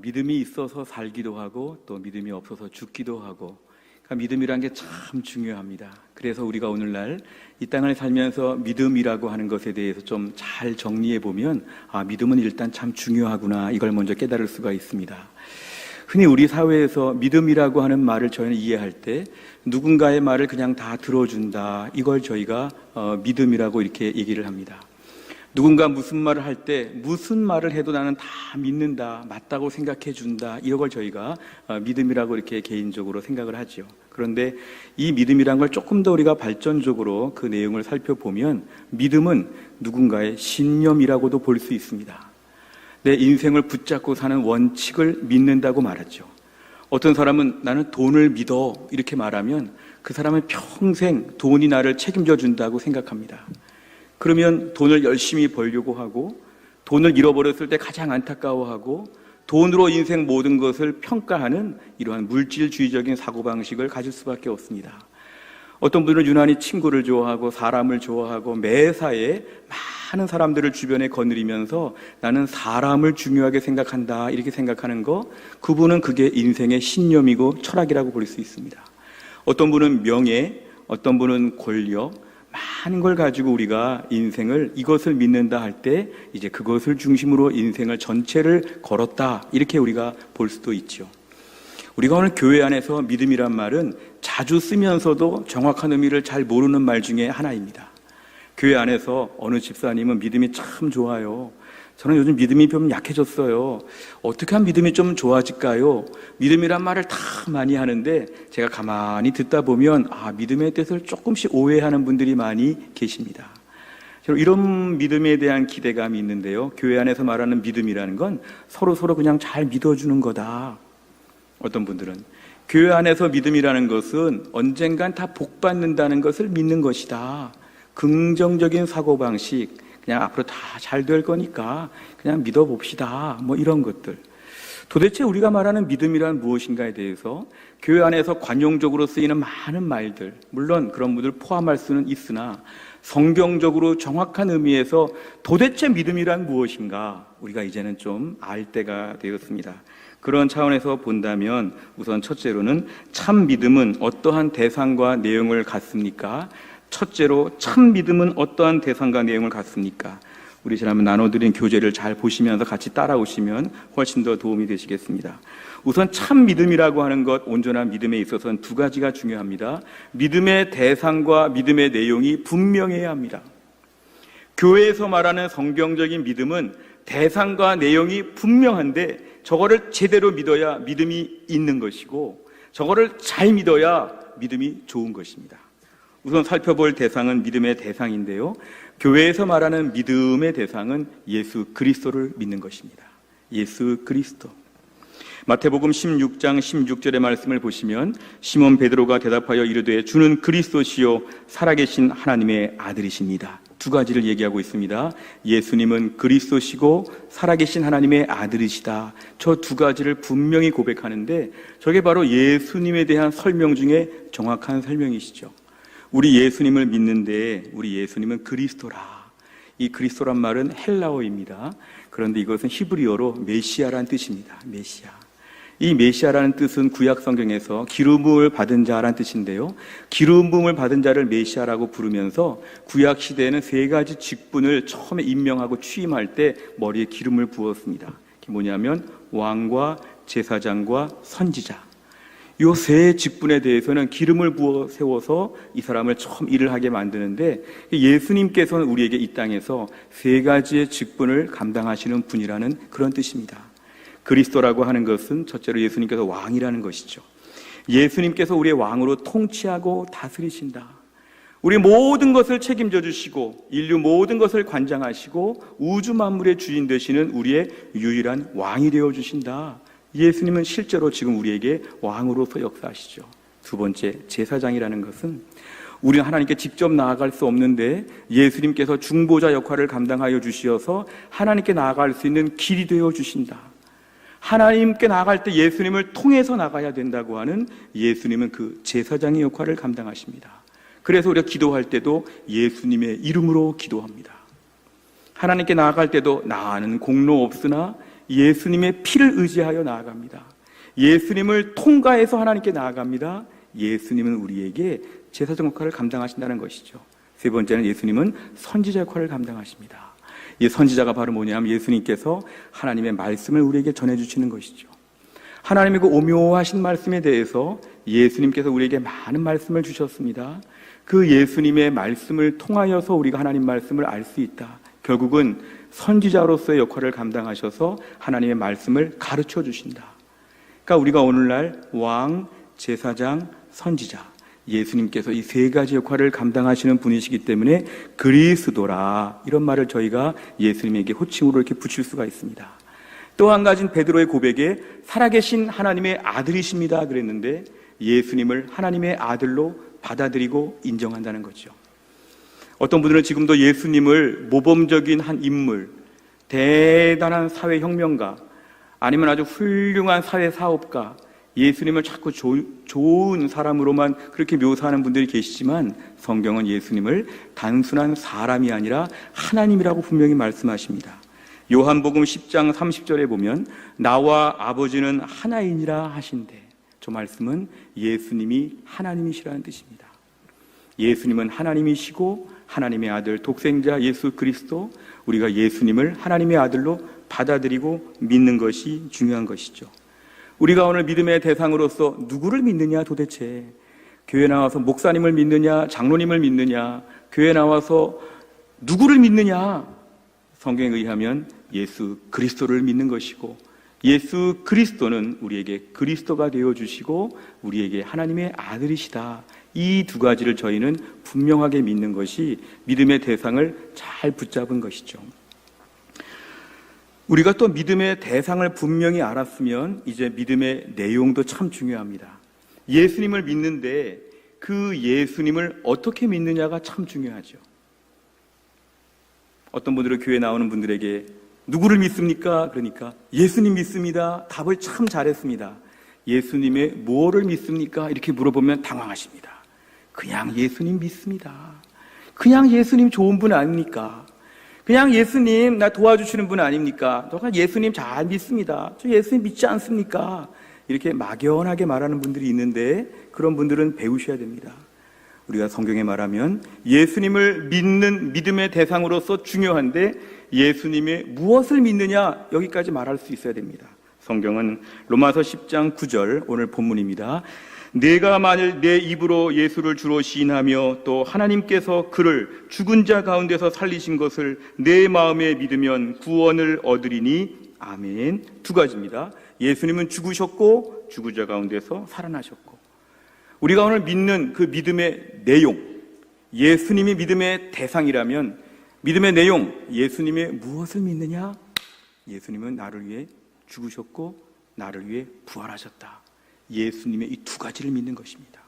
믿음이 있어서 살기도 하고 또 믿음이 없어서 죽기도 하고, 그러니까 믿음이란 게 참 중요합니다. 그래서 우리가 오늘날 이 땅을 살면서 믿음이라고 하는 것에 대해서 좀 잘 정리해 보면 믿음은 일단 참 중요하구나, 이걸 먼저 깨달을 수가 있습니다. 흔히 우리 사회에서 믿음이라고 하는 말을 저희는 이해할 때 누군가의 말을 그냥 다 들어준다, 이걸 저희가 믿음이라고 이렇게 얘기를 합니다. 누군가 무슨 말을 할 때 무슨 말을 해도 나는 다 믿는다, 맞다고 생각해 준다, 이런 걸 저희가 믿음이라고 이렇게 개인적으로 생각을 하죠. 그런데 이 믿음이란 걸 조금 더 우리가 발전적으로 그 내용을 살펴보면 믿음은 누군가의 신념이라고도 볼 수 있습니다. 내 인생을 붙잡고 사는 원칙을 믿는다고 말하죠. 어떤 사람은 나는 돈을 믿어, 이렇게 말하면 그 사람은 평생 돈이 나를 책임져 준다고 생각합니다. 그러면 돈을 열심히 벌려고 하고, 돈을 잃어버렸을 때 가장 안타까워하고, 돈으로 인생 모든 것을 평가하는 이러한 물질주의적인 사고방식을 가질 수밖에 없습니다. 어떤 분은 유난히 친구를 좋아하고 사람을 좋아하고 매사에 많은 사람들을 주변에 거느리면서 나는 사람을 중요하게 생각한다, 이렇게 생각하는 거, 그분은 그게 인생의 신념이고 철학이라고 볼 수 있습니다. 어떤 분은 명예, 어떤 분은 권력, 많은 걸 가지고 우리가 인생을, 이것을 믿는다 할 때 이제 그것을 중심으로 인생을 전체를 걸었다, 이렇게 우리가 볼 수도 있죠. 우리가 오늘 교회 안에서 믿음이란 말은 자주 쓰면서도 정확한 의미를 잘 모르는 말 중에 하나입니다. 교회 안에서 어느 집사님은 믿음이 참 좋아요, 저는 요즘 믿음이 좀 약해졌어요, 어떻게 하면 믿음이 좀 좋아질까요? 믿음이란 말을 다 많이 하는데 제가 가만히 듣다 보면 믿음의 뜻을 조금씩 오해하는 분들이 많이 계십니다. 이런 믿음에 대한 기대감이 있는데요, 교회 안에서 말하는 믿음이라는 건 서로 그냥 잘 믿어주는 거다. 어떤 분들은 교회 안에서 믿음이라는 것은 언젠간 다 복받는다는 것을 믿는 것이다, 긍정적인 사고방식, 그냥 앞으로 다 잘 될 거니까 그냥 믿어봅시다, 뭐 이런 것들. 도대체 우리가 말하는 믿음이란 무엇인가에 대해서 교회 안에서 관용적으로 쓰이는 많은 말들, 물론 그런 분들 포함할 수는 있으나 성경적으로 정확한 의미에서 도대체 믿음이란 무엇인가, 우리가 이제는 좀 알 때가 되었습니다. 그런 차원에서 본다면 우선 첫째로는 참 믿음은 어떠한 대상과 내용을 갖습니까? 첫째로 참 믿음은 어떠한 대상과 내용을 갖습니까? 우리 지난번 나눠드린 교재를 잘 보시면서 같이 따라오시면 훨씬 더 도움이 되시겠습니다. 우선 참 믿음이라고 하는 것, 온전한 믿음에 있어서는 두 가지가 중요합니다. 믿음의 대상과 믿음의 내용이 분명해야 합니다. 교회에서 말하는 성경적인 믿음은 대상과 내용이 분명한데 저거를 제대로 믿어야 믿음이 있는 것이고, 저거를 잘 믿어야 믿음이 좋은 것입니다. 우선 살펴볼 대상은 믿음의 대상인데요, 교회에서 말하는 믿음의 대상은 예수 그리스도를 믿는 것입니다. 예수 그리스도. 마태복음 16장 16절의 말씀을 보시면 시몬 베드로가 대답하여 이르되 주는 그리스도시요 살아계신 하나님의 아들이십니다. 두 가지를 얘기하고 있습니다. 예수님은 그리스도시고 살아계신 하나님의 아들이시다. 저 두 가지를 분명히 고백하는데 저게 바로 예수님에 대한 설명 중에 정확한 설명이시죠. 우리 예수님을 믿는데 우리 예수님은 그리스도라. 이 그리스도란 말은 헬라어입니다. 그런데 이것은 히브리어로 메시아라는 뜻입니다. 메시아. 이 메시아라는 뜻은 구약 성경에서 기름 부음을 받은 자라는 뜻인데요, 기름 부음을 받은 자를 메시아라고 부르면서 구약 시대에는 세 가지 직분을 처음에 임명하고 취임할 때 머리에 기름을 부었습니다. 그게 뭐냐면 왕과 제사장과 선지자, 이 세 직분에 대해서는 기름을 부어 세워서 이 사람을 처음 일을 하게 만드는데, 예수님께서는 우리에게 이 땅에서 세 가지의 직분을 감당하시는 분이라는 그런 뜻입니다. 그리스도라고 하는 것은 첫째로 예수님께서 왕이라는 것이죠. 예수님께서 우리의 왕으로 통치하고 다스리신다. 우리 모든 것을 책임져 주시고 인류 모든 것을 관장하시고 우주 만물의 주인 되시는 우리의 유일한 왕이 되어 주신다. 예수님은 실제로 지금 우리에게 왕으로서 역사하시죠. 두 번째, 제사장이라는 것은 우리는 하나님께 직접 나아갈 수 없는데 예수님께서 중보자 역할을 감당하여 주시어서 하나님께 나아갈 수 있는 길이 되어 주신다. 하나님께 나아갈 때 예수님을 통해서 나가야 된다고 하는 예수님은 그 제사장의 역할을 감당하십니다. 그래서 우리가 기도할 때도 예수님의 이름으로 기도합니다. 하나님께 나아갈 때도 나는 공로 없으나 예수님의 피를 의지하여 나아갑니다. 예수님을 통과해서 하나님께 나아갑니다. 예수님은 우리에게 제사장 역할을 감당하신다는 것이죠. 세 번째는 예수님은 선지자 역할을 감당하십니다. 이 선지자가 바로 뭐냐면 예수님께서 하나님의 말씀을 우리에게 전해주시는 것이죠. 하나님의 그 오묘하신 말씀에 대해서 예수님께서 우리에게 많은 말씀을 주셨습니다. 그 예수님의 말씀을 통하여서 우리가 하나님 말씀을 알 수 있다. 결국은 선지자로서의 역할을 감당하셔서 하나님의 말씀을 가르쳐 주신다. 그러니까 우리가 오늘날 왕, 제사장, 선지자, 예수님께서 이 세 가지 역할을 감당하시는 분이시기 때문에 그리스도라, 이런 말을 저희가 예수님에게 호칭으로 이렇게 붙일 수가 있습니다. 또 한 가지는 베드로의 고백에 살아계신 하나님의 아들이십니다 그랬는데 예수님을 하나님의 아들로 받아들이고 인정한다는 거죠. 어떤 분들은 지금도 예수님을 모범적인 한 인물, 대단한 사회혁명가, 아니면 아주 훌륭한 사회사업가, 예수님을 자꾸 좋은 사람으로만 그렇게 묘사하는 분들이 계시지만 성경은 예수님을 단순한 사람이 아니라 하나님이라고 분명히 말씀하십니다. 요한복음 10장 30절에 보면 나와 아버지는 하나이니라 하신대. 저 말씀은 예수님이 하나님이시라는 뜻입니다. 예수님은 하나님이시고 하나님의 아들 독생자 예수 그리스도, 우리가 예수님을 하나님의 아들로 받아들이고 믿는 것이 중요한 것이죠. 우리가 오늘 믿음의 대상으로서 누구를 믿느냐, 도대체 교회 나와서 목사님을 믿느냐, 장로님을 믿느냐, 교회 나와서 누구를 믿느냐, 성경에 의하면 예수 그리스도를 믿는 것이고 예수 그리스도는 우리에게 그리스도가 되어주시고 우리에게 하나님의 아들이시다. 이 두 가지를 저희는 분명하게 믿는 것이 믿음의 대상을 잘 붙잡은 것이죠. 우리가 또 믿음의 대상을 분명히 알았으면 이제 믿음의 내용도 참 중요합니다. 예수님을 믿는데 그 예수님을 어떻게 믿느냐가 참 중요하죠. 어떤 분들은 교회 나오는 분들에게 누구를 믿습니까? 그러니까 예수님 믿습니다. 답을 참 잘했습니다. 예수님의 뭐를 믿습니까? 이렇게 물어보면 당황하십니다. 그냥 예수님 믿습니다. 그냥 예수님 좋은 분 아닙니까? 그냥 예수님 나 도와주시는 분 아닙니까? 저 예수님 잘 믿습니다. 저 예수님 믿지 않습니까? 이렇게 막연하게 말하는 분들이 있는데 그런 분들은 배우셔야 됩니다. 우리가 성경에 말하면 예수님을 믿는 믿음의 대상으로서 중요한데 예수님의 무엇을 믿느냐, 여기까지 말할 수 있어야 됩니다. 성경은 로마서 10장 9절 오늘 본문입니다. 내가 만일 내 입으로 예수를 주로 시인하며 또 하나님께서 그를 죽은 자 가운데서 살리신 것을 내 마음에 믿으면 구원을 얻으리니 아멘. 두 가지입니다. 예수님은 죽으셨고 죽은 자 가운데서 살아나셨고, 우리가 오늘 믿는 그 믿음의 내용, 예수님이 믿음의 대상이라면 믿음의 내용, 예수님의 무엇을 믿느냐? 예수님은 나를 위해 죽으셨고 나를 위해 부활하셨다. 예수님의 이 두 가지를 믿는 것입니다.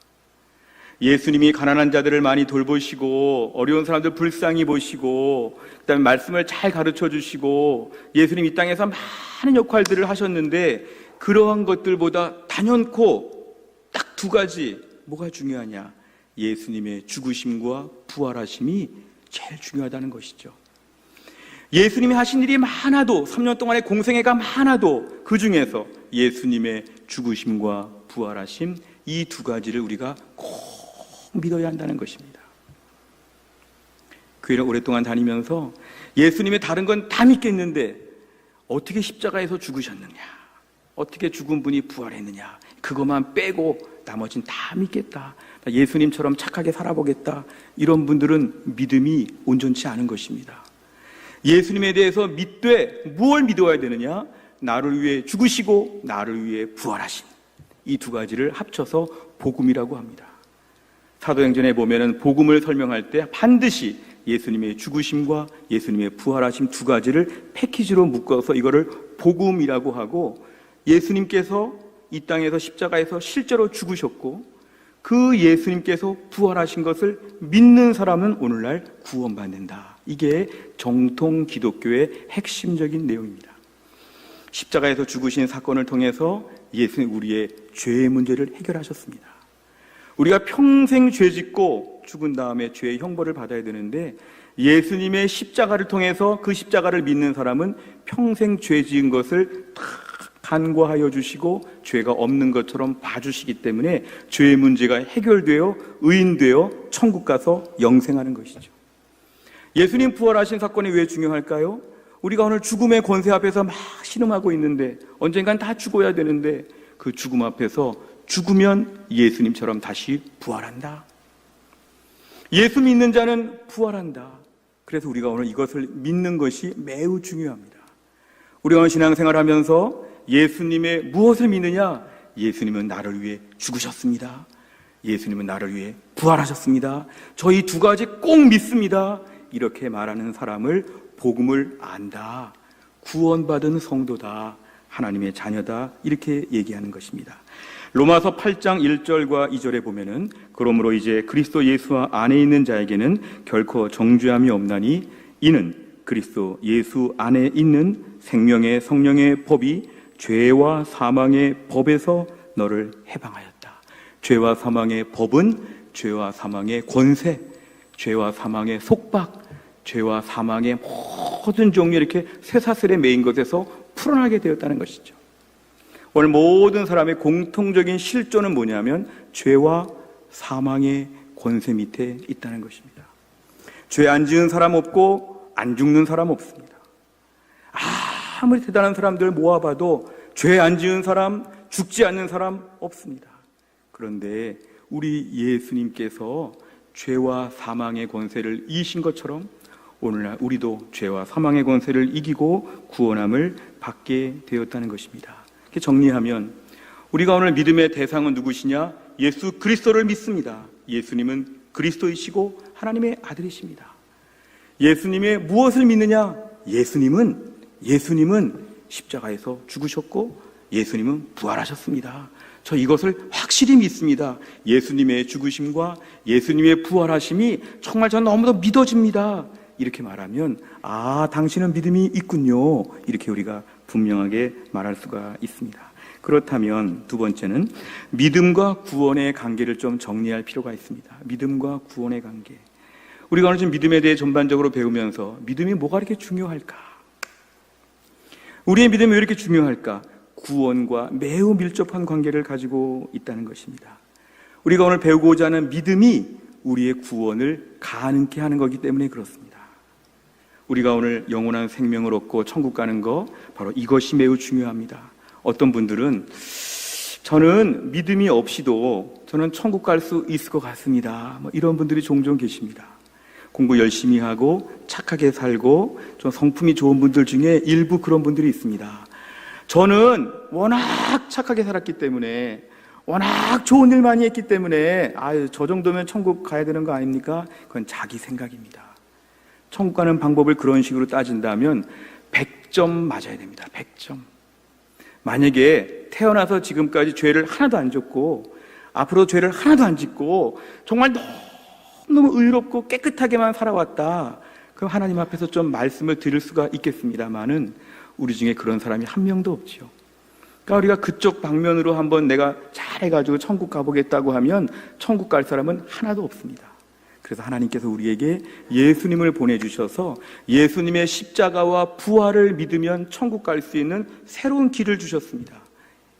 예수님이 가난한 자들을 많이 돌보시고 어려운 사람들 불쌍히 보시고 그다음에 말씀을 잘 가르쳐 주시고 예수님 이 땅에서 많은 역할들을 하셨는데 그러한 것들보다 단연코 딱 두 가지, 뭐가 중요하냐? 예수님의 죽으심과 부활하심이 제일 중요하다는 것이죠. 예수님이 하신 일이 많아도 3년 동안의 공생애가 많아도 그 중에서 예수님의 죽으심과 부활하심, 이 두 가지를 우리가 꼭 믿어야 한다는 것입니다. 교회를 오랫동안 다니면서 예수님의 다른 건 다 믿겠는데 어떻게 십자가에서 죽으셨느냐, 어떻게 죽은 분이 부활했느냐, 그것만 빼고 나머지는 다 믿겠다, 예수님처럼 착하게 살아보겠다, 이런 분들은 믿음이 온전치 않은 것입니다. 예수님에 대해서 믿되 무엇을 믿어야 되느냐? 나를 위해 죽으시고 나를 위해 부활하신 이 두 가지를 합쳐서 복음이라고 합니다. 사도행전에 보면은 복음을 설명할 때 반드시 예수님의 죽으심과 예수님의 부활하심 두 가지를 패키지로 묶어서 이거를 복음이라고 하고, 예수님께서 이 땅에서 십자가에서 실제로 죽으셨고 그 예수님께서 부활하신 것을 믿는 사람은 오늘날 구원받는다. 이게 정통 기독교의 핵심적인 내용입니다. 십자가에서 죽으신 사건을 통해서 예수님 우리의 죄의 문제를 해결하셨습니다. 우리가 평생 죄 짓고 죽은 다음에 죄의 형벌을 받아야 되는데 예수님의 십자가를 통해서 그 십자가를 믿는 사람은 평생 죄 지은 것을 다 간과하여 주시고 죄가 없는 것처럼 봐주시기 때문에 죄의 문제가 해결되어 의인되어 천국 가서 영생하는 것이죠. 예수님 부활하신 사건이 왜 중요할까요? 우리가 오늘 죽음의 권세 앞에서 막 신음하고 있는데 언젠간 다 죽어야 되는데 그 죽음 앞에서 죽으면 예수님처럼 다시 부활한다. 예수 믿는 자는 부활한다. 그래서 우리가 오늘 이것을 믿는 것이 매우 중요합니다. 우리가 오늘 신앙생활 하면서 예수님의 무엇을 믿느냐? 예수님은 나를 위해 죽으셨습니다. 예수님은 나를 위해 부활하셨습니다. 저 이 두 가지 꼭 믿습니다. 이렇게 말하는 사람을 복음을 안다. 구원받은 성도다. 하나님의 자녀다. 이렇게 얘기하는 것입니다. 로마서 8장 1절과 2절에 보면은 그러므로 이제 그리스도 예수 안에 있는 자에게는 결코 정죄함이 없나니 이는 그리스도 예수 안에 있는 생명의 성령의 법이 죄와 사망의 법에서 너를 해방하였다. 죄와 사망의 법은 죄와 사망의 권세, 죄와 사망의 속박, 죄와 사망의 모든 종류 이렇게 쇠사슬에 매인 것에서 풀어나게 되었다는 것이죠. 오늘 모든 사람의 공통적인 실존은 뭐냐면 죄와 사망의 권세 밑에 있다는 것입니다. 죄 안 지은 사람 없고 안 죽는 사람 없습니다. 아무리 대단한 사람들 모아봐도 죄 안 지은 사람, 죽지 않는 사람 없습니다. 그런데 우리 예수님께서 죄와 사망의 권세를 이기신 것처럼 오늘날 우리도 죄와 사망의 권세를 이기고 구원함을 받게 되었다는 것입니다. 이렇게 정리하면 우리가 오늘 믿음의 대상은 누구시냐? 예수 그리스도를 믿습니다. 예수님은 그리스도이시고 하나님의 아들이십니다. 예수님의 무엇을 믿느냐? 예수님은 십자가에서 죽으셨고 예수님은 부활하셨습니다. 저 이것을 확실히 믿습니다. 예수님의 죽으심과 예수님의 부활하심이 정말 저는 너무도 믿어집니다. 이렇게 말하면 당신은 믿음이 있군요. 이렇게 우리가 분명하게 말할 수가 있습니다. 그렇다면 두 번째는 믿음과 구원의 관계를 좀 정리할 필요가 있습니다. 믿음과 구원의 관계. 우리가 오늘 지금 믿음에 대해 전반적으로 배우면서 믿음이 뭐가 이렇게 중요할까? 우리의 믿음이 왜 이렇게 중요할까? 구원과 매우 밀접한 관계를 가지고 있다는 것입니다. 우리가 오늘 배우고자 하는 믿음이 우리의 구원을 가능케 하는 거기 때문에 그렇습니다. 우리가 오늘 영원한 생명을 얻고 천국 가는 거 바로 이것이 매우 중요합니다. 어떤 분들은 저는 믿음이 없이도 저는 천국 갈 수 있을 것 같습니다. 이런 분들이 종종 계십니다. 공부 열심히 하고 착하게 살고 좀 성품이 좋은 분들 중에 일부 그런 분들이 있습니다. 저는 워낙 착하게 살았기 때문에 워낙 좋은 일 많이 했기 때문에 저 정도면 천국 가야 되는 거 아닙니까? 그건 자기 생각입니다. 천국 가는 방법을 그런 식으로 따진다면 100점 맞아야 됩니다. 100점. 만약에 태어나서 지금까지 죄를 하나도 안 졌고 앞으로 죄를 하나도 안 짓고 정말 너무 의롭고 깨끗하게만 살아왔다. 그럼 하나님 앞에서 좀 말씀을 드릴 수가 있겠습니다만은 우리 중에 그런 사람이 한 명도 없죠. 그러니까 우리가 그쪽 방면으로 한번 내가 잘해가지고 천국 가보겠다고 하면 천국 갈 사람은 하나도 없습니다. 그래서 하나님께서 우리에게 예수님을 보내주셔서 예수님의 십자가와 부활을 믿으면 천국 갈 수 있는 새로운 길을 주셨습니다.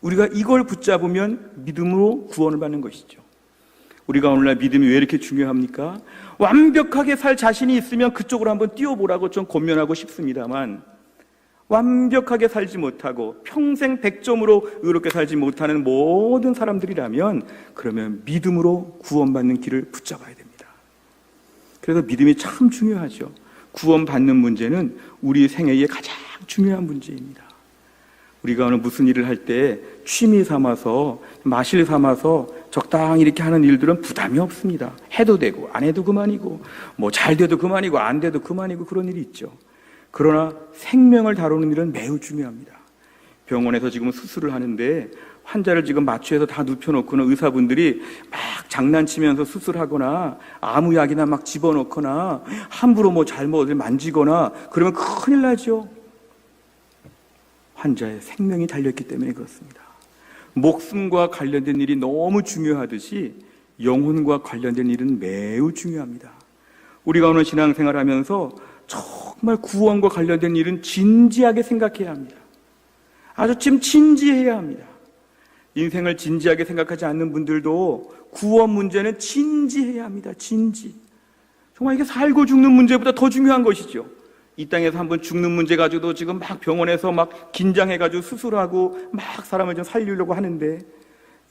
우리가 이걸 붙잡으면 믿음으로 구원을 받는 것이죠. 우리가 오늘날 믿음이 왜 이렇게 중요합니까? 완벽하게 살 자신이 있으면 그쪽으로 한번 뛰어보라고 좀 권면하고 싶습니다만 완벽하게 살지 못하고 평생 100점으로 의롭게 살지 못하는 모든 사람들이라면 그러면 믿음으로 구원받는 길을 붙잡아야 됩니다. 그래서 믿음이 참 중요하죠. 구원받는 문제는 우리 생애의 가장 중요한 문제입니다. 우리가 오늘 무슨 일을 할 때 취미 삼아서 마실 삼아서 적당히 이렇게 하는 일들은 부담이 없습니다. 해도 되고 안 해도 그만이고 잘 돼도 그만이고 안 돼도 그만이고 그런 일이 있죠. 그러나 생명을 다루는 일은 매우 중요합니다. 병원에서 지금 수술을 하는데 환자를 지금 마취해서 다 눕혀놓고는 의사분들이 막 장난치면서 수술하거나 아무 약이나 막 집어넣거나 함부로 잘못 어딜 만지거나 그러면 큰일 나죠. 환자의 생명이 달렸기 때문에 그렇습니다. 목숨과 관련된 일이 너무 중요하듯이 영혼과 관련된 일은 매우 중요합니다. 우리가 오늘 신앙생활 하면서 정말 구원과 관련된 일은 진지하게 생각해야 합니다. 아주 좀 진지해야 합니다. 인생을 진지하게 생각하지 않는 분들도 구원 문제는 진지해야 합니다. 진지. 정말 이게 살고 죽는 문제보다 더 중요한 것이죠. 이 땅에서 한번 죽는 문제 가지고도 지금 막 병원에서 막 긴장해가지고 수술하고 막 사람을 좀 살리려고 하는데,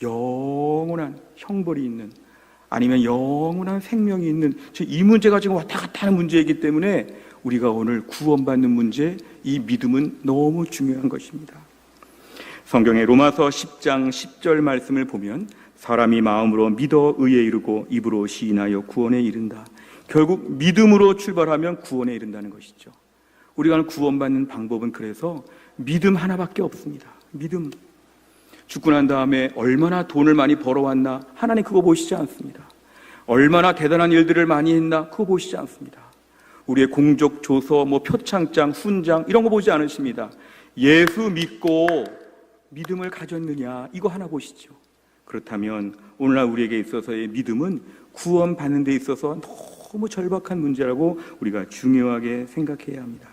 영원한 형벌이 있는, 아니면 영원한 생명이 있는 이 문제가 지금 왔다 갔다 하는 문제이기 때문에 우리가 오늘 구원받는 문제, 이 믿음은 너무 중요한 것입니다. 성경의 로마서 10장 10절 말씀을 보면 사람이 마음으로 믿어 의에 이르고 입으로 시인하여 구원에 이른다. 결국 믿음으로 출발하면 구원에 이른다는 것이죠. 우리가 구원받는 방법은 그래서 믿음 하나밖에 없습니다. 믿음. 죽고 난 다음에 얼마나 돈을 많이 벌어왔나, 하나님 그거 보시지 않습니다. 얼마나 대단한 일들을 많이 했나, 그거 보시지 않습니다. 우리의 공적 조서, 표창장, 훈장 이런 거 보지 않으십니다. 예수 믿고 믿음을 가졌느냐, 이거 하나 보시죠. 그렇다면 오늘날 우리에게 있어서의 믿음은 구원받는 데 있어서 너무 절박한 문제라고 우리가 중요하게 생각해야 합니다.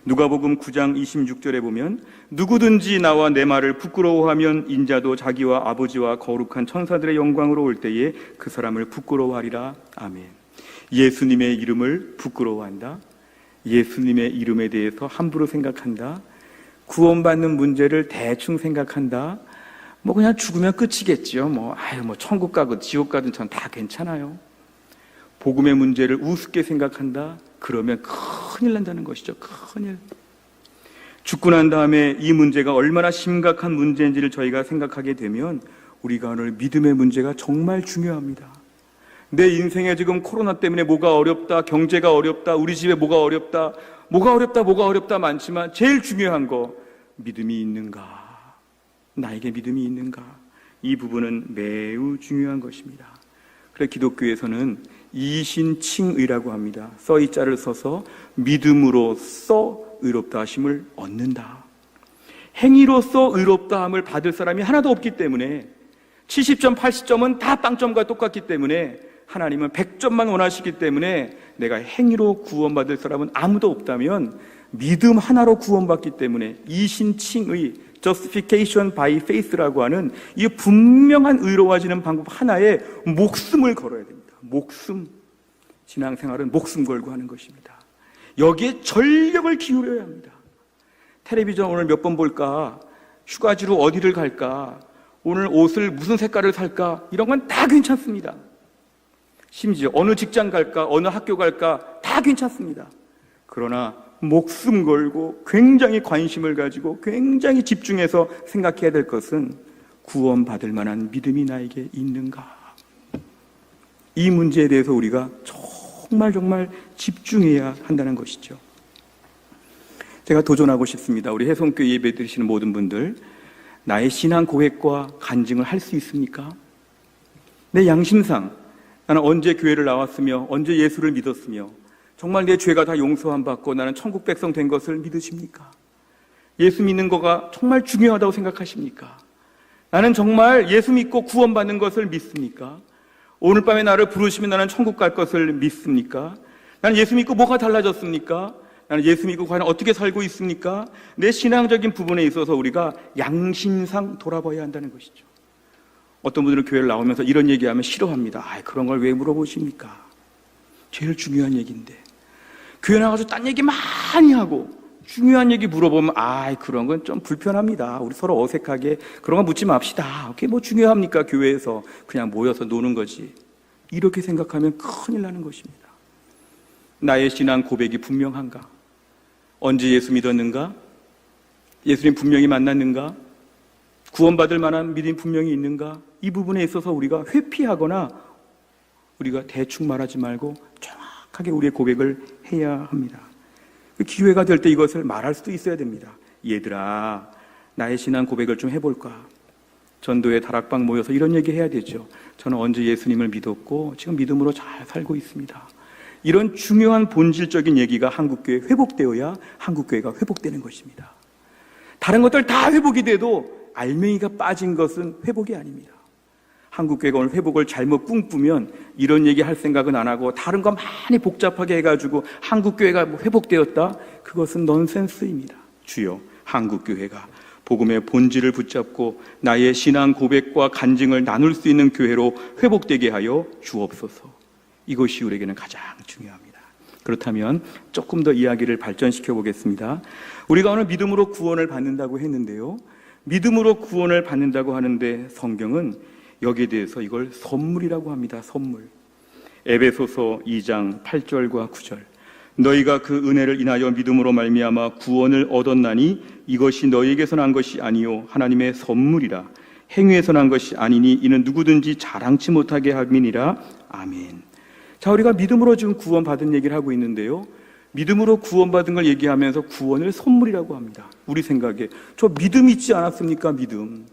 누가복음 9장 26절에 보면 누구든지 나와 내 말을 부끄러워하면 인자도 자기와 아버지와 거룩한 천사들의 영광으로 올 때에 그 사람을 부끄러워하리라. 아멘. 예수님의 이름을 부끄러워한다. 예수님의 이름에 대해서 함부로 생각한다. 구원받는 문제를 대충 생각한다. 그냥 죽으면 끝이겠지요. 천국 가든 지옥 가든 전 다 괜찮아요. 복음의 문제를 우습게 생각한다. 그러면 큰일 난다는 것이죠. 큰일. 죽고 난 다음에 이 문제가 얼마나 심각한 문제인지를 저희가 생각하게 되면 우리가 오늘 믿음의 문제가 정말 중요합니다. 내 인생에 지금 코로나 때문에 뭐가 어렵다, 경제가 어렵다, 우리 집에 뭐가 어렵다, 뭐가 어렵다 많지만 제일 중요한 거, 믿음이 있는가? 나에게 믿음이 있는가? 이 부분은 매우 중요한 것입니다. 그래서 기독교에서는 이신칭의라고 합니다. 써이자를 써서 믿음으로써 의롭다 하심을 얻는다. 행위로써 의롭다 함을 받을 사람이 하나도 없기 때문에 70점, 80점은 다 빵점과 똑같기 때문에 하나님은 100점만 원하시기 때문에 내가 행위로 구원받을 사람은 아무도 없다면 믿음 하나로 구원받기 때문에 이신칭의 justification by faith라고 하는 이 분명한 의로워지는 방법 하나에 목숨을 걸어야 됩니다. 목숨. 신앙생활은 목숨 걸고 하는 것입니다. 여기에 전력을 기울여야 합니다. 텔레비전 오늘 몇 번 볼까? 휴가지로 어디를 갈까? 오늘 옷을 무슨 색깔을 살까? 이런 건 다 괜찮습니다. 심지어 어느 직장 갈까? 어느 학교 갈까? 다 괜찮습니다. 그러나 목숨 걸고 굉장히 관심을 가지고 굉장히 집중해서 생각해야 될 것은 구원받을 만한 믿음이 나에게 있는가? 이 문제에 대해서 우리가 정말 집중해야 한다는 것이죠. 제가 도전하고 싶습니다. 우리 해성교회 예배 드리시는 모든 분들, 나의 신앙 고백과 간증을 할 수 있습니까? 내 양심상 나는 언제 교회를 나왔으며 언제 예수를 믿었으며 정말 내 죄가 다 용서함 받고 나는 천국 백성 된 것을 믿으십니까? 예수 믿는 거가 정말 중요하다고 생각하십니까? 나는 정말 예수 믿고 구원받는 것을 믿습니까? 오늘 밤에 나를 부르시면 나는 천국 갈 것을 믿습니까? 나는 예수 믿고 뭐가 달라졌습니까? 나는 예수 믿고 과연 어떻게 살고 있습니까? 내 신앙적인 부분에 있어서 우리가 양심상 돌아봐야 한다는 것이죠. 어떤 분들은 교회를 나오면서 이런 얘기하면 싫어합니다. 그런 걸 왜 물어보십니까? 제일 중요한 얘기인데. 교회 나가서 딴 얘기 많이 하고 중요한 얘기 물어보면 그런 건 좀 불편합니다. 우리 서로 어색하게 그런 거 묻지 맙시다. 그게 뭐 중요합니까? 교회에서 그냥 모여서 노는 거지. 이렇게 생각하면 큰일 나는 것입니다. 나의 신앙 고백이 분명한가? 언제 예수 믿었는가? 예수님 분명히 만났는가? 구원받을 만한 믿음이 분명히 있는가? 이 부분에 있어서 우리가 회피하거나 우리가 대충 말하지 말고 정확하게 우리의 고백을 해야 합니다. 기회가 될 때 이것을 말할 수도 있어야 됩니다. 얘들아, 나의 신앙 고백을 좀 해볼까? 전도에 다락방 모여서 이런 얘기 해야 되죠. 저는 언제 예수님을 믿었고 지금 믿음으로 잘 살고 있습니다. 이런 중요한 본질적인 얘기가 한국교회에 회복되어야 한국교회가 회복되는 것입니다. 다른 것들 다 회복이 돼도 알맹이가 빠진 것은 회복이 아닙니다. 한국교회가 오늘 회복을 잘못 꿈꾸면 이런 얘기 할 생각은 안 하고 다른 거 많이 복잡하게 해가지고 한국교회가 회복되었다? 그것은 넌센스입니다. 주여, 한국교회가 복음의 본질을 붙잡고 나의 신앙 고백과 간증을 나눌 수 있는 교회로 회복되게 하여 주옵소서. 이것이 우리에게는 가장 중요합니다. 그렇다면 조금 더 이야기를 발전시켜 보겠습니다. 우리가 오늘 믿음으로 구원을 받는다고 했는데요, 믿음으로 구원을 받는다고 하는데 성경은 여기에 대해서 이걸 선물이라고 합니다. 선물. 에베소서 2장 8절과 9절. 너희가 그 은혜를 인하여 믿음으로 말미암아 구원을 얻었나니 이것이 너희에게서 난 것이 아니요 하나님의 선물이라. 행위에서 난 것이 아니니 이는 누구든지 자랑치 못하게 함이니라. 아멘. 자, 우리가 믿음으로 지금 구원받은 얘기를 하고 있는데요, 믿음으로 구원받은 걸 얘기하면서 구원을 선물이라고 합니다. 우리 생각에 저 믿음 있지 않았습니까? 믿음.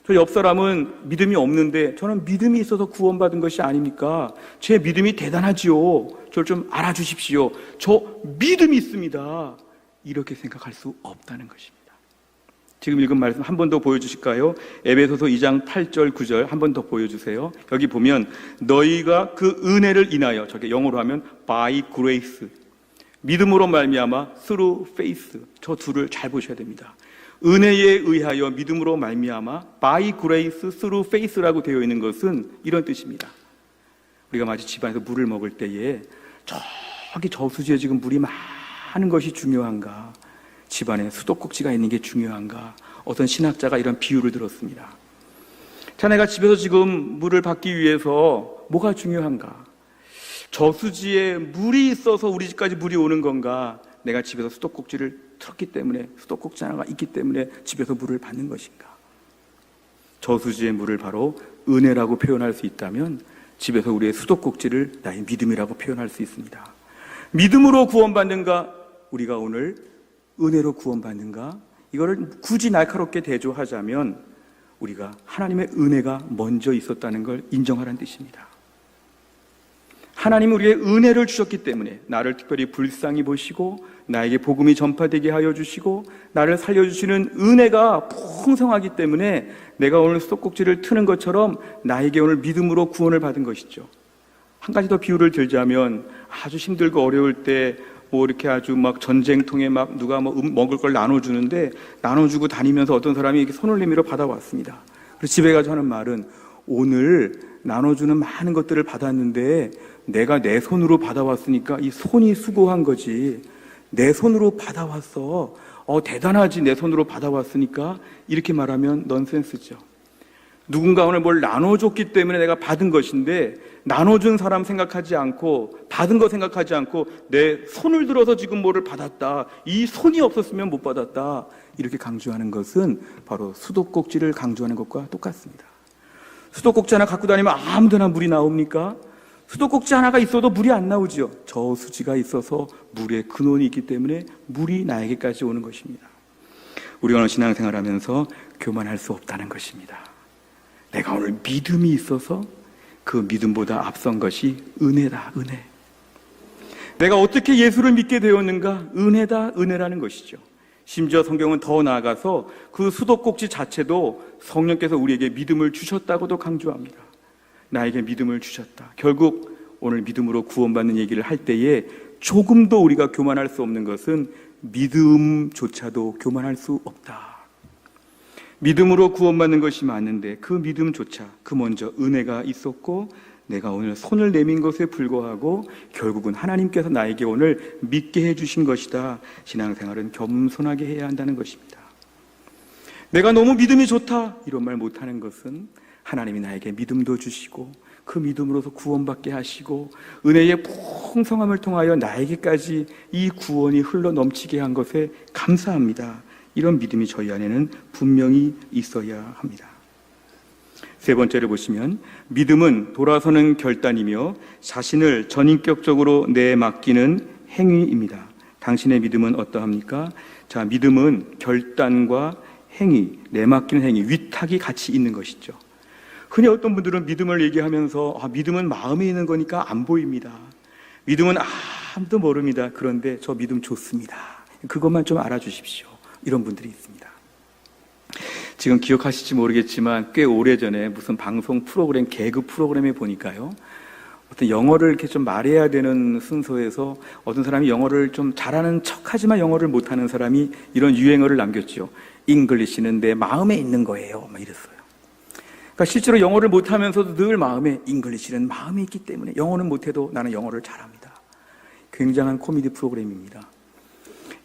저 옆 사람은 믿음이 없는데 저는 믿음이 있어서 구원받은 것이 아닙니까? 제 믿음이 대단하지요. 저를 좀 알아주십시오. 저 믿음이 있습니다. 이렇게 생각할 수 없다는 것입니다. 지금 읽은 말씀 한 번 더 보여주실까요? 에베소서 2장 8절 9절 한 번 더 보여주세요. 여기 보면 너희가 그 은혜를 인하여, 저게 영어로 하면 by grace, 믿음으로 말미암아 through faith, 저 둘을 잘 보셔야 됩니다. 은혜에 의하여 믿음으로 말미암아 by grace through faith라고 되어 있는 것은 이런 뜻입니다. 우리가 마치 집안에서 물을 먹을 때에 저기 저수지에 지금 물이 많은 것이 중요한가, 집안에 수도꼭지가 있는 게 중요한가, 어떤 신학자가 이런 비유를 들었습니다. 자, 내가 집에서 지금 물을 받기 위해서 뭐가 중요한가? 저수지에 물이 있어서 우리 집까지 물이 오는 건가? 내가 집에서 수도꼭지를 틀었기 때문에, 수도꼭지 하나가 있기 때문에 집에서 물을 받는 것인가? 저수지의 물을 바로 은혜라고 표현할 수 있다면 집에서 우리의 수도꼭지를 나의 믿음이라고 표현할 수 있습니다. 믿음으로 구원받는가? 우리가 오늘 은혜로 구원받는가? 이거를 굳이 날카롭게 대조하자면 우리가 하나님의 은혜가 먼저 있었다는 걸 인정하라는 뜻입니다. 하나님은 우리의 은혜를 주셨기 때문에 나를 특별히 불쌍히 보시고 나에게 복음이 전파되게 하여 주시고 나를 살려주시는 은혜가 풍성하기 때문에 내가 오늘 수도꼭지를 트는 것처럼 나에게 오늘 믿음으로 구원을 받은 것이죠. 한 가지 더 비유를 들자면 아주 힘들고 어려울 때 뭐 이렇게 아주 막 전쟁통에 막 누가 뭐 먹을 걸 나눠주는데 나눠주고 다니면서 어떤 사람이 이렇게 손을 내밀어 받아왔습니다. 그래서 집에 가서 하는 말은 오늘 나눠주는 많은 것들을 받았는데 내가 내 손으로 받아왔으니까 이 손이 수고한 거지. 내 손으로 받아왔어. 대단하지. 내 손으로 받아왔으니까. 이렇게 말하면 넌센스죠. 누군가 오늘 뭘 나눠줬기 때문에 내가 받은 것인데 나눠준 사람 생각하지 않고 받은 거 생각하지 않고 내 손을 들어서 지금 뭐를 받았다. 이 손이 없었으면 못 받았다. 이렇게 강조하는 것은 바로 수도꼭지를 강조하는 것과 똑같습니다. 수도꼭지 하나 갖고 다니면 아무데나 물이 나옵니까? 수도꼭지 하나가 있어도 물이 안 나오죠. 저수지가 있어서 물의 근원이 있기 때문에 물이 나에게까지 오는 것입니다. 우리가 오늘 신앙생활하면서 교만할 수 없다는 것입니다. 내가 오늘 믿음이 있어서 그 믿음보다 앞선 것이 은혜다, 은혜. 내가 어떻게 예수를 믿게 되었는가? 은혜다, 은혜라는 것이죠. 심지어 성경은 더 나아가서 그 수도꼭지 자체도 성령께서 우리에게 믿음을 주셨다고도 강조합니다. 나에게 믿음을 주셨다. 결국 오늘 믿음으로 구원받는 얘기를 할 때에 조금도 우리가 교만할 수 없는 것은 믿음조차도 교만할 수 없다. 믿음으로 구원받는 것이 맞는데 그 믿음조차 그 먼저 은혜가 있었고 내가 오늘 손을 내민 것에 불과하고 결국은 하나님께서 나에게 오늘 믿게 해주신 것이다. 신앙생활은 겸손하게 해야 한다는 것입니다. 내가 너무 믿음이 좋다 이런 말 못하는 것은 하나님이 나에게 믿음도 주시고 그 믿음으로서 구원받게 하시고 은혜의 풍성함을 통하여 나에게까지 이 구원이 흘러넘치게 한 것에 감사합니다. 이런 믿음이 저희 안에는 분명히 있어야 합니다. 세 번째를 보시면 믿음은 돌아서는 결단이며 자신을 전인격적으로 내맡기는 행위입니다. 당신의 믿음은 어떠합니까? 자, 믿음은 결단과 행위, 내맡기는 행위, 위탁이 같이 있는 것이죠. 흔히 어떤 분들은 믿음을 얘기하면서 믿음은 마음에 있는 거니까 안 보입니다. 믿음은 아무도 모릅니다. 그런데 저 믿음 좋습니다. 그것만 좀 알아주십시오. 이런 분들이 있습니다. 지금 기억하실지 모르겠지만 꽤 오래전에 무슨 방송 프로그램, 개그 프로그램에 보니까요, 어떤 영어를 이렇게 좀 말해야 되는 순서에서 어떤 사람이 영어를 좀 잘하는 척하지만 영어를 못하는 사람이 이런 유행어를 남겼죠. 잉글리시는 내 마음에 있는 거예요. 막 이랬어요. 그러니까 실제로 영어를 못하면서도 늘 마음에, 잉글리시는 마음에 있기 때문에 영어는 못해도 나는 영어를 잘합니다. 굉장한 코미디 프로그램입니다.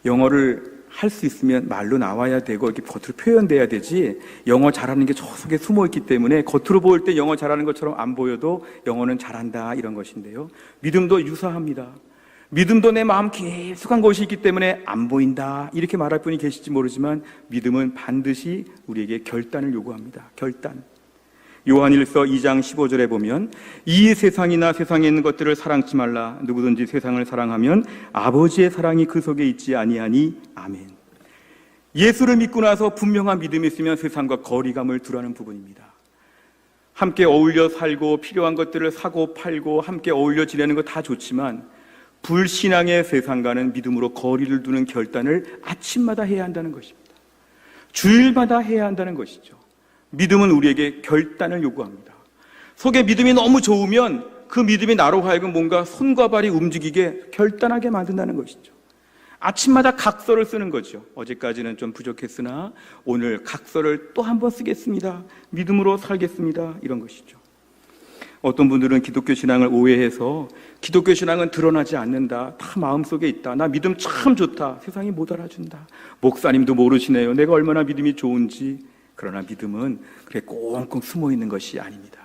영어를 할 수 있으면 말로 나와야 되고 이렇게 겉으로 표현돼야 되지, 영어 잘하는 게 저 속에 숨어 있기 때문에 겉으로 보일 때 영어 잘하는 것처럼 안 보여도 영어는 잘한다, 이런 것인데요. 믿음도 유사합니다. 믿음도 내 마음 깊숙한 곳이 있기 때문에 안 보인다, 이렇게 말할 분이 계실지 모르지만 믿음은 반드시 우리에게 결단을 요구합니다. 결단. 요한일서 2장 15절에 보면 이 세상이나 세상에 있는 것들을 사랑치 말라. 누구든지 세상을 사랑하면 아버지의 사랑이 그 속에 있지 아니하니. 아멘. 예수를 믿고 나서 분명한 믿음이 있으면 세상과 거리감을 두라는 부분입니다. 함께 어울려 살고 필요한 것들을 사고 팔고 함께 어울려 지내는 거 다 좋지만 불신앙의 세상과는 믿음으로 거리를 두는 결단을 아침마다 해야 한다는 것입니다. 주일마다 해야 한다는 것이죠. 믿음은 우리에게 결단을 요구합니다. 속에 믿음이 너무 좋으면 그 믿음이 나로 하여금 뭔가 손과 발이 움직이게 결단하게 만든다는 것이죠. 아침마다 각서를 쓰는 거죠. 어제까지는 좀 부족했으나 오늘 각서를 또 한 번 쓰겠습니다. 믿음으로 살겠습니다. 이런 것이죠. 어떤 분들은 기독교 신앙을 오해해서 기독교 신앙은 드러나지 않는다, 다 마음속에 있다, 나 믿음 참 좋다, 세상이 못 알아준다, 목사님도 모르시네요, 내가 얼마나 믿음이 좋은지. 그러나 믿음은 그렇게 꽁꽁 숨어 있는 것이 아닙니다.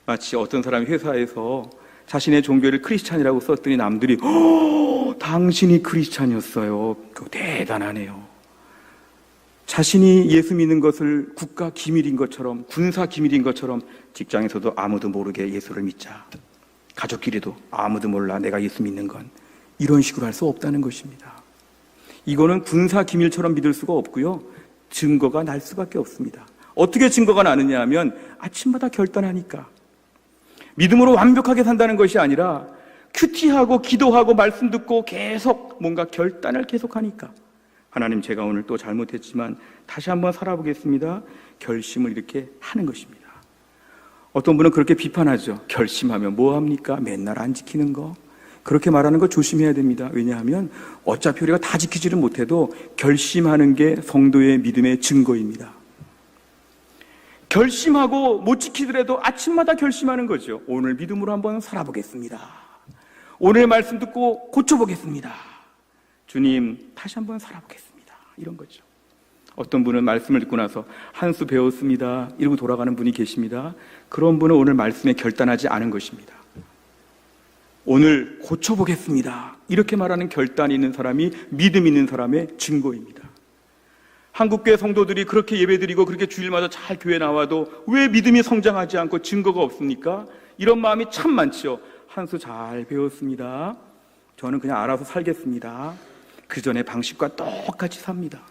마치 어떤 사람이 회사에서 자신의 종교를 크리스찬이라고 썼더니 남들이 당신이 크리스찬이었어요, 대단하네요. 자신이 예수 믿는 것을 국가 기밀인 것처럼, 군사 기밀인 것처럼 직장에서도 아무도 모르게 예수를 믿자, 가족끼리도 아무도 몰라 내가 예수 믿는 건, 이런 식으로 할 수 없다는 것입니다. 이거는 군사 기밀처럼 믿을 수가 없고요, 증거가 날 수밖에 없습니다. 어떻게 증거가 나느냐 하면 아침마다 결단하니까. 믿음으로 완벽하게 산다는 것이 아니라 큐티하고 기도하고 말씀 듣고 계속 뭔가 결단을 계속하니까. 하나님, 제가 오늘 또 잘못했지만 다시 한번 살아보겠습니다, 결심을 이렇게 하는 것입니다. 어떤 분은 그렇게 비판하죠. 결심하면 뭐합니까? 맨날 안 지키는 거. 그렇게 말하는 거 조심해야 됩니다. 왜냐하면 어차피 우리가 다 지키지를 못해도 결심하는 게 성도의 믿음의 증거입니다. 결심하고 못 지키더라도 아침마다 결심하는 거죠. 오늘 믿음으로 한번 살아보겠습니다. 오늘 말씀 듣고 고쳐보겠습니다. 주님, 다시 한번 살아보겠습니다. 이런 거죠. 어떤 분은 말씀을 듣고 나서 한 수 배웠습니다, 이러고 돌아가는 분이 계십니다. 그런 분은 오늘 말씀에 결단하지 않은 것입니다. 오늘 고쳐보겠습니다, 이렇게 말하는 결단이 있는 사람이 믿음 있는 사람의 증거입니다. 한국교회 성도들이 그렇게 예배드리고 그렇게 주일마다 잘 교회 나와도 왜 믿음이 성장하지 않고 증거가 없습니까? 이런 마음이 참 많죠. 한 수 잘 배웠습니다, 저는 그냥 알아서 살겠습니다, 그 전에 방식과 똑같이 삽니다.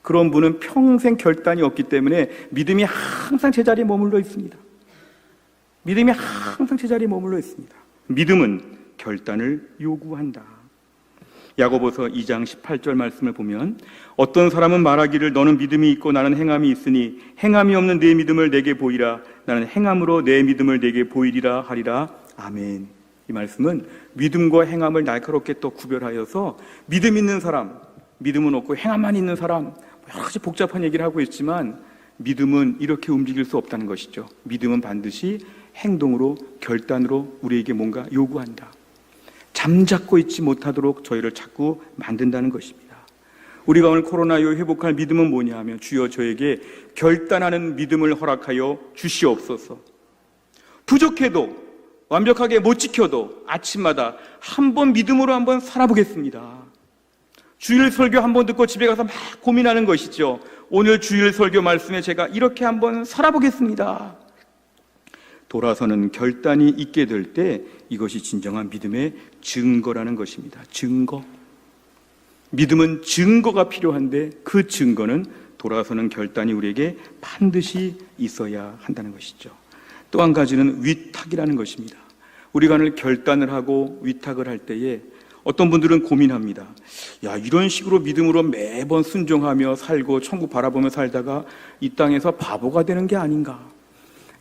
그런 분은 평생 결단이 없기 때문에 믿음이 항상 제자리에 머물러 있습니다. 믿음이 항상 제자리에 머물러 있습니다. 믿음은 결단을 요구한다. 야고보서 2장 18절 말씀을 보면 어떤 사람은 말하기를 너는 믿음이 있고 나는 행함이 있으니 행함이 없는 내 믿음을 내게 보이라, 나는 행함으로 내 믿음을 내게 보이리라 하리라. 아멘. 이 말씀은 믿음과 행함을 날카롭게 또 구별하여서 믿음 있는 사람, 믿음은 없고 행함만 있는 사람, 여러 가지 복잡한 얘기를 하고 있지만 믿음은 이렇게 움직일 수 없다는 것이죠. 믿음은 반드시 행동으로, 결단으로 우리에게 뭔가 요구한다. 잠잡고 있지 못하도록 저희를 자꾸 만든다는 것입니다. 우리가 오늘 코로나 이후 회복할 믿음은 뭐냐 하면 주여 저에게 결단하는 믿음을 허락하여 주시옵소서. 부족해도 완벽하게 못 지켜도 아침마다 한번 믿음으로 한번 살아보겠습니다. 주일 설교 한번 듣고 집에 가서 막 고민하는 것이죠. 오늘 주일 설교 말씀에 제가 이렇게 한번 살아보겠습니다. 돌아서는 결단이 있게 될 때 이것이 진정한 믿음의 증거라는 것입니다. 증거. 믿음은 증거가 필요한데 그 증거는 돌아서는 결단이 우리에게 반드시 있어야 한다는 것이죠. 또 한 가지는 위탁이라는 것입니다. 우리가 오늘 결단을 하고 위탁을 할 때에 어떤 분들은 고민합니다. 야, 이런 식으로 믿음으로 매번 순종하며 살고 천국 바라보며 살다가 이 땅에서 바보가 되는 게 아닌가?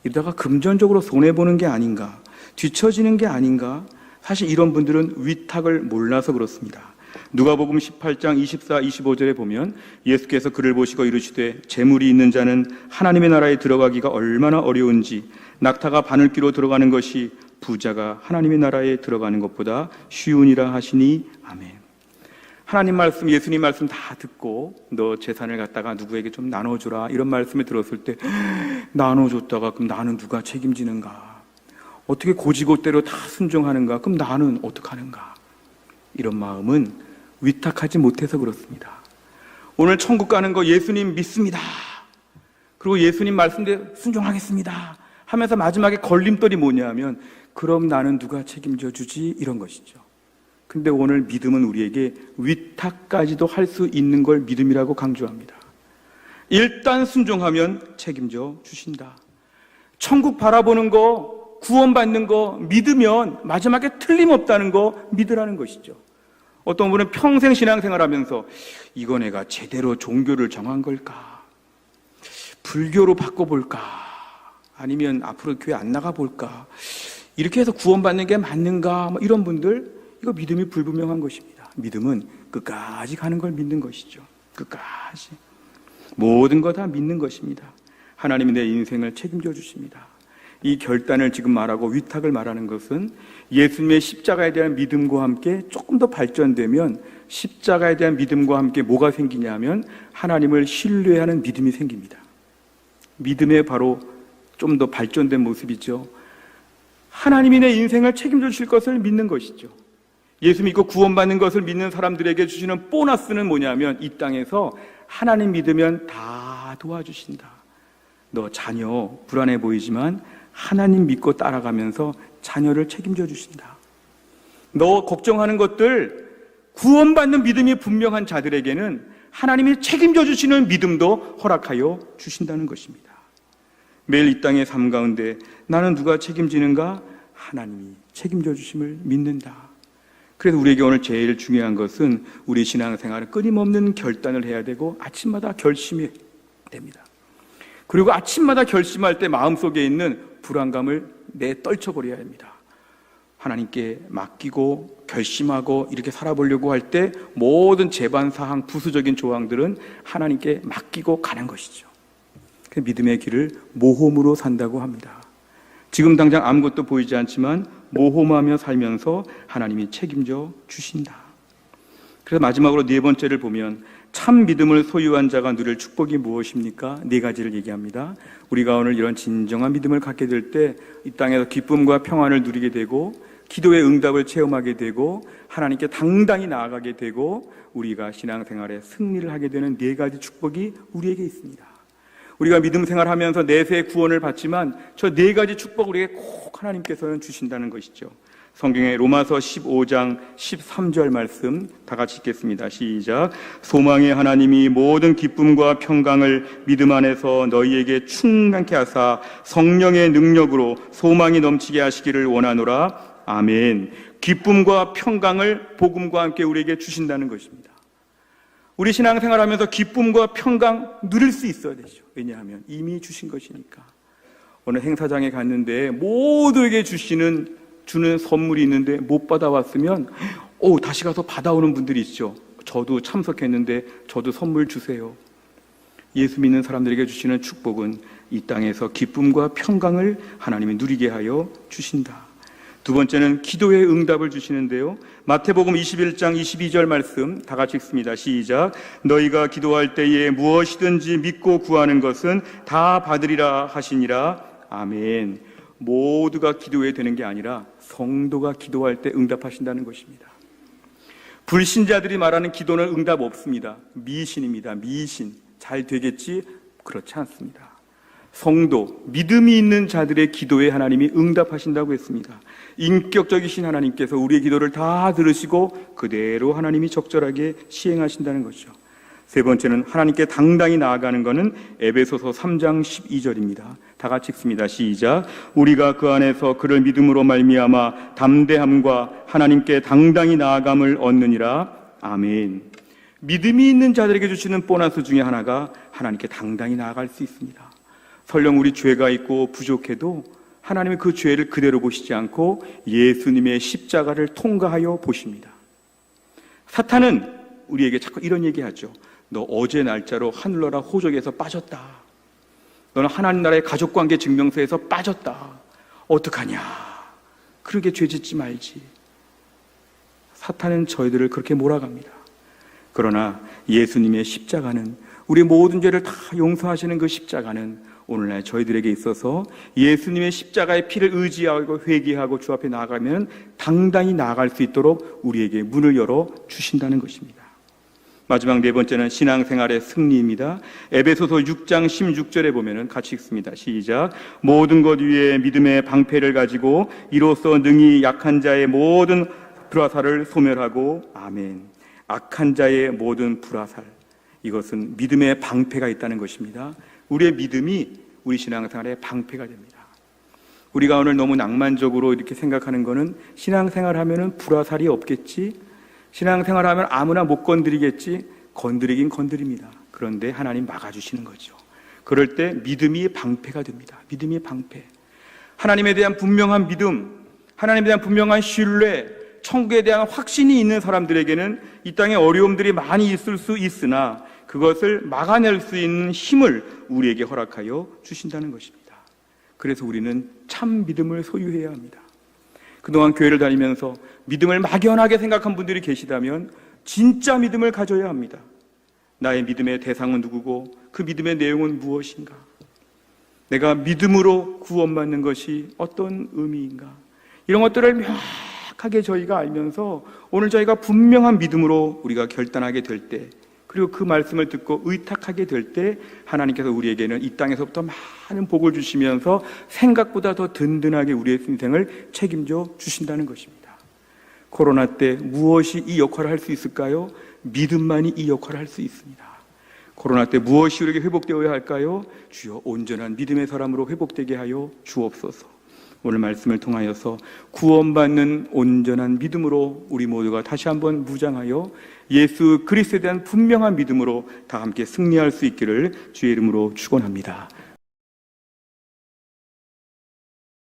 이러다가 금전적으로 손해보는 게 아닌가? 뒤처지는 게 아닌가? 사실 이런 분들은 위탁을 몰라서 그렇습니다. 누가복음 18장 24, 25절에 보면 예수께서 그를 보시고 이르시되 재물이 있는 자는 하나님의 나라에 들어가기가 얼마나 어려운지 낙타가 바늘귀로 들어가는 것이 부자가 하나님의 나라에 들어가는 것보다 쉬우니라 하시니 아멘. 하나님 말씀, 예수님 말씀 다 듣고 너 재산을 갖다가 누구에게 좀 나눠주라 이런 말씀을 들었을 때 나눠줬다가 그럼 나는 누가 책임지는가? 어떻게 고지고대로 다 순종하는가? 그럼 나는 어떡하는가? 이런 마음은 위탁하지 못해서 그렇습니다. 오늘 천국 가는 거 예수님 믿습니다. 그리고 예수님 말씀대로 순종하겠습니다 하면서 마지막에 걸림돌이 뭐냐 하면 그럼 나는 누가 책임져 주지? 이런 것이죠. 근데 오늘 믿음은 우리에게 위탁까지도 할 수 있는 걸 믿음이라고 강조합니다. 일단 순종하면 책임져 주신다. 천국 바라보는 거, 구원받는 거 믿으면 마지막에 틀림없다는 거 믿으라는 것이죠. 어떤 분은 평생 신앙생활하면서 이거 내가 제대로 종교를 정한 걸까? 불교로 바꿔볼까? 아니면 앞으로 교회 안 나가볼까? 이렇게 해서 구원받는 게 맞는가? 이런 분들, 이거 믿음이 불분명한 것입니다. 믿음은 끝까지 가는 걸 믿는 것이죠. 끝까지. 모든 거 다 믿는 것입니다. 하나님이 내 인생을 책임져 주십니다. 이 결단을 지금 말하고 위탁을 말하는 것은 예수님의 십자가에 대한 믿음과 함께 조금 더 발전되면 십자가에 대한 믿음과 함께 뭐가 생기냐 하면 하나님을 신뢰하는 믿음이 생깁니다. 믿음의 바로 좀 더 발전된 모습이죠. 하나님이 내 인생을 책임져 주실 것을 믿는 것이죠. 예수 믿고 구원받는 것을 믿는 사람들에게 주시는 보너스는 뭐냐면 이 땅에서 하나님 믿으면 다 도와주신다. 너 자녀 불안해 보이지만 하나님 믿고 따라가면서 자녀를 책임져 주신다. 너 걱정하는 것들 구원받는 믿음이 분명한 자들에게는 하나님이 책임져 주시는 믿음도 허락하여 주신다는 것입니다. 매일 이 땅의 삶 가운데 나는 누가 책임지는가? 하나님이 책임져 주심을 믿는다. 그래서 우리에게 오늘 제일 중요한 것은 우리 신앙생활은 끊임없는 결단을 해야 되고 아침마다 결심이 됩니다. 그리고 아침마다 결심할 때 마음속에 있는 불안감을 떨쳐버려야 합니다. 하나님께 맡기고 결심하고 이렇게 살아보려고 할 때 모든 제반사항, 부수적인 조항들은 하나님께 맡기고 가는 것이죠. 믿음의 길을 모험으로 산다고 합니다. 지금 당장 아무것도 보이지 않지만 모험하며 살면서 하나님이 책임져 주신다. 그래서 마지막으로 네 번째를 보면 참 믿음을 소유한 자가 누릴 축복이 무엇입니까? 네 가지를 얘기합니다. 우리가 오늘 이런 진정한 믿음을 갖게 될 때 이 땅에서 기쁨과 평안을 누리게 되고 기도의 응답을 체험하게 되고 하나님께 당당히 나아가게 되고 우리가 신앙생활에 승리를 하게 되는 네 가지 축복이 우리에게 있습니다. 우리가 믿음 생활하면서 내세의 구원을 받지만 저 네 가지 축복 우리에게 꼭 하나님께서는 주신다는 것이죠. 성경의 로마서 15장 13절 말씀 다 같이 읽겠습니다. 시작. 소망의 하나님이 모든 기쁨과 평강을 믿음 안에서 너희에게 충만케 하사 성령의 능력으로 소망이 넘치게 하시기를 원하노라. 아멘. 기쁨과 평강을 복음과 함께 우리에게 주신다는 것입니다. 우리 신앙생활하면서 기쁨과 평강 누릴 수 있어야 되죠. 왜냐하면 이미 주신 것이니까. 오늘 행사장에 갔는데 모두에게 주는 선물이 있는데 못 받아왔으면 다시 가서 받아오는 분들이 있죠. 저도 참석했는데 저도 선물 주세요. 예수 믿는 사람들에게 주시는 축복은 이 땅에서 기쁨과 평강을 하나님이 누리게 하여 주신다. 두 번째는 기도의 응답을 주시는데요. 마태복음 21장 22절 말씀 다 같이 읽습니다. 시작. 너희가 기도할 때에 무엇이든지 믿고 구하는 것은 다 받으리라 하시니라. 아멘. 모두가 기도해야 되는 게 아니라 성도가 기도할 때 응답하신다는 것입니다. 불신자들이 말하는 기도는 응답 없습니다. 미신입니다. 미신. 잘 되겠지? 그렇지 않습니다. 성도, 믿음이 있는 자들의 기도에 하나님이 응답하신다고 했습니다. 인격적이신 하나님께서 우리의 기도를 다 들으시고 그대로 하나님이 적절하게 시행하신다는 것이죠. 세 번째는 하나님께 당당히 나아가는 것은 에베소서 3장 12절입니다. 다 같이 읽습니다. 시작. 우리가 그 안에서 그를 믿음으로 말미암아 담대함과 하나님께 당당히 나아감을 얻느니라. 아멘. 믿음이 있는 자들에게 주시는 보너스 중에 하나가 하나님께 당당히 나아갈 수 있습니다. 설령 우리 죄가 있고 부족해도 하나님은 그 죄를 그대로 보시지 않고 예수님의 십자가를 통과하여 보십니다. 사탄은 우리에게 자꾸 이런 얘기하죠. 너 어제 날짜로 하늘나라 호적에서 빠졌다. 너는 하나님 나라의 가족관계 증명서에서 빠졌다. 어떡하냐. 그렇게 죄짓지 말지. 사탄은 저희들을 그렇게 몰아갑니다. 그러나 예수님의 십자가는, 우리 모든 죄를 다 용서하시는 그 십자가는 오늘날 저희들에게 있어서 예수님의 십자가의 피를 의지하고 회개하고 주 앞에 나아가면 당당히 나아갈 수 있도록 우리에게 문을 열어 주신다는 것입니다. 마지막 네 번째는 신앙생활의 승리입니다. 에베소서 6장 16절에 보면은 같이 읽습니다. 시작. 모든 것 위에 믿음의 방패를 가지고 이로써 능히 약한 자의 모든 불화살을 소멸하고. 아멘. 악한 자의 모든 불화살, 이것은 믿음의 방패가 있다는 것입니다. 우리의 믿음이 우리 신앙생활의 방패가 됩니다. 우리가 오늘 너무 낭만적으로 이렇게 생각하는 것은 신앙생활하면은 불화살이 없겠지, 신앙생활하면 아무나 못 건드리겠지. 건드리긴 건드립니다. 그런데 하나님 막아주시는 거죠. 그럴 때 믿음이 방패가 됩니다. 믿음이 방패. 하나님에 대한 분명한 믿음, 하나님에 대한 분명한 신뢰, 천국에 대한 확신이 있는 사람들에게는 이 땅에 어려움들이 많이 있을 수 있으나 그것을 막아낼 수 있는 힘을 우리에게 허락하여 주신다는 것입니다. 그래서 우리는 참 믿음을 소유해야 합니다. 그동안 교회를 다니면서 믿음을 막연하게 생각한 분들이 계시다면 진짜 믿음을 가져야 합니다. 나의 믿음의 대상은 누구고 그 믿음의 내용은 무엇인가? 내가 믿음으로 구원받는 것이 어떤 의미인가? 이런 것들을 명확하게 저희가 알면서 오늘 저희가 분명한 믿음으로 우리가 결단하게 될 때, 그리고 그 말씀을 듣고 의탁하게 될 때 하나님께서 우리에게는 이 땅에서부터 많은 복을 주시면서 생각보다 더 든든하게 우리의 인생을 책임져 주신다는 것입니다. 코로나 때 무엇이 이 역할을 할 수 있을까요? 믿음만이 이 역할을 할 수 있습니다. 코로나 때 무엇이 우리에게 회복되어야 할까요? 주여 온전한 믿음의 사람으로 회복되게 하여 주옵소서. 오늘 말씀을 통하여서 구원받는 온전한 믿음으로 우리 모두가 다시 한번 무장하여 예수 그리스도에 대한 분명한 믿음으로 다 함께 승리할 수 있기를 주의 이름으로 축원합니다.